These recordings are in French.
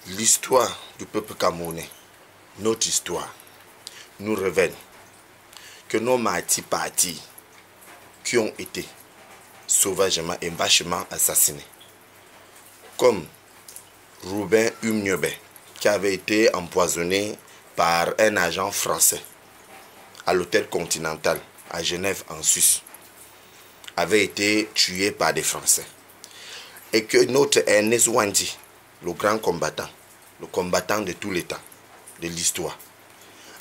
L'histoire du peuple camerounais, notre histoire, nous révèle que nos partis qui ont été sauvagement et vachement assassinés, comme Rouben Umniobé, qui avait été empoisonné par un agent français à l'hôtel Continental à Genève en Suisse, avait été tué par des Français. Et que notre Ernest Ouandi, le grand combattant, le combattant de tous les temps, de l'histoire,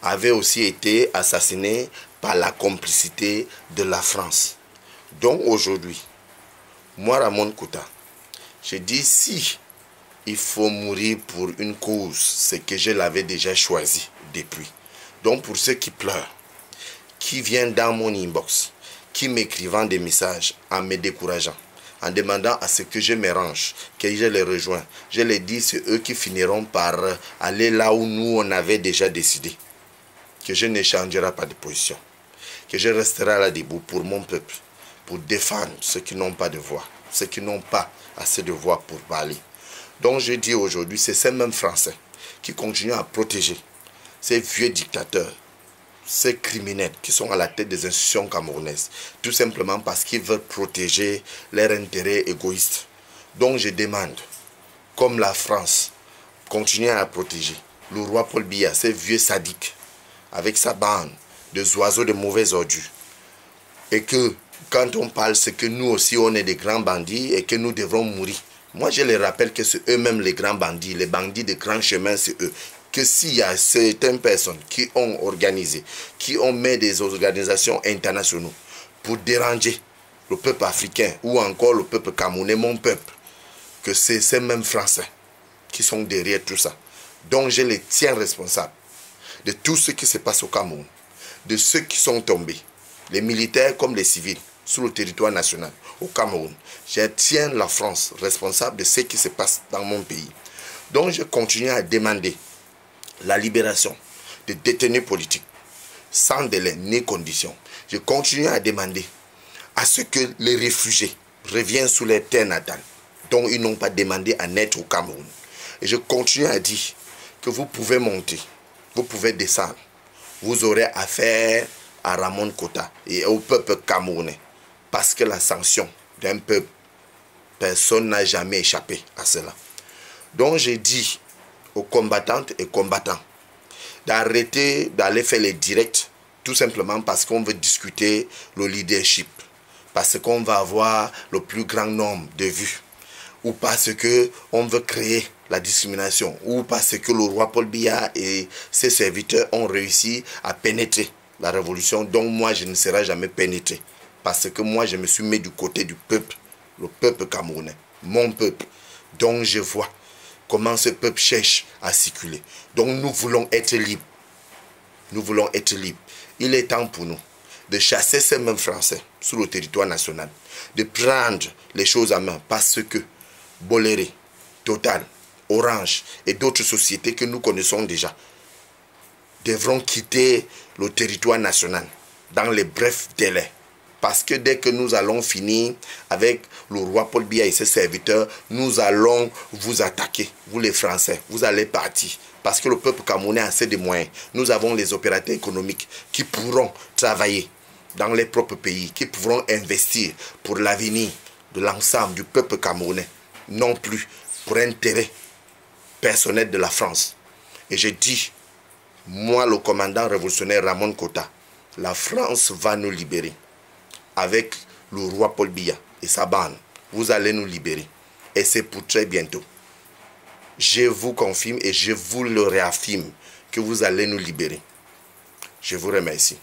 avait aussi été assassiné par la complicité de la France. Donc aujourd'hui, moi Ramon Kouta, je dis si il faut mourir pour une cause, c'est que je l'avais déjà choisi depuis. Donc pour ceux qui pleurent, qui viennent dans mon inbox, qui m'écrivent des messages en me décourageant, en demandant à ce que je me range, que je les rejoins, je les dis, c'est eux qui finiront par aller là où nous on avait déjà décidé. Que je ne changerai pas de position, que je resterai là debout pour mon peuple, pour défendre ceux qui n'ont pas de voix, ceux qui n'ont pas assez de voix pour parler. Donc je dis aujourd'hui, c'est ces mêmes Français qui continuent à protéger ces vieux dictateurs, ces criminels qui sont à la tête des institutions camerounaises, tout simplement parce qu'ils veulent protéger leurs intérêts égoïstes. Donc je demande, comme la France continue à protéger le roi Paul Biya, ces vieux sadiques, avec sa bande de oiseaux de mauvais ordures, et que quand on parle, c'est que nous aussi on est des grands bandits et que nous devrons mourir. Moi je les rappelle que c'est eux-mêmes les grands bandits, les bandits de grands chemins, c'est eux. Que s'il y a certaines personnes qui ont organisé, qui ont mis des organisations internationales pour déranger le peuple africain ou encore le peuple camerounais, mon peuple, que c'est ces mêmes Français qui sont derrière tout ça. Donc je les tiens responsables de tout ce qui se passe au Cameroun, de ceux qui sont tombés, les militaires comme les civils, sur le territoire national, au Cameroun. Je tiens la France responsable de ce qui se passe dans mon pays. Donc je continue à demander la libération des détenus politiques, sans délai ni condition. Je continue à demander à ce que les réfugiés reviennent sous les terres natales, dont ils n'ont pas demandé à naître au Cameroun. Et je continue à dire que vous pouvez monter, vous pouvez descendre. Vous aurez affaire à Ramon Kouta et au peuple camerounais. Parce que la sanction d'un peuple, personne n'a jamais échappé à cela. Donc j'ai dit aux combattantes et combattants d'arrêter d'aller faire les directs, tout simplement parce qu'on veut discuter le leadership, parce qu'on va avoir le plus grand nombre de vues, ou parce qu'on veut créer la discrimination, ou parce que le roi Paul Biya et ses serviteurs ont réussi à pénétrer la révolution. Donc moi je ne serai jamais pénétré, parce que moi je me suis mis du côté du peuple, le peuple camerounais, mon peuple. Donc je vois comment ce peuple cherche à circuler. Donc nous voulons être libres. Nous voulons être libres. Il est temps pour nous de chasser ces mêmes Français sur le territoire national, de prendre les choses en main, parce que Bolloré, Total, Orange et d'autres sociétés que nous connaissons déjà devront quitter le territoire national dans les brefs délais. Parce que dès que nous allons finir avec le roi Paul Biya et ses serviteurs, nous allons vous attaquer, vous les Français, vous allez partir. Parce que le peuple camerounais a assez de moyens. Nous avons les opérateurs économiques qui pourront travailler dans les propres pays, qui pourront investir pour l'avenir de l'ensemble du peuple camerounais, non plus pour intérêt personnel de la France. Et je dis, moi le commandant révolutionnaire Ramon Kouta, la France va nous libérer. Avec le roi Paul Biya et sa bande, vous allez nous libérer. Et c'est pour très bientôt. Je vous confirme et je vous le réaffirme que vous allez nous libérer. Je vous remercie.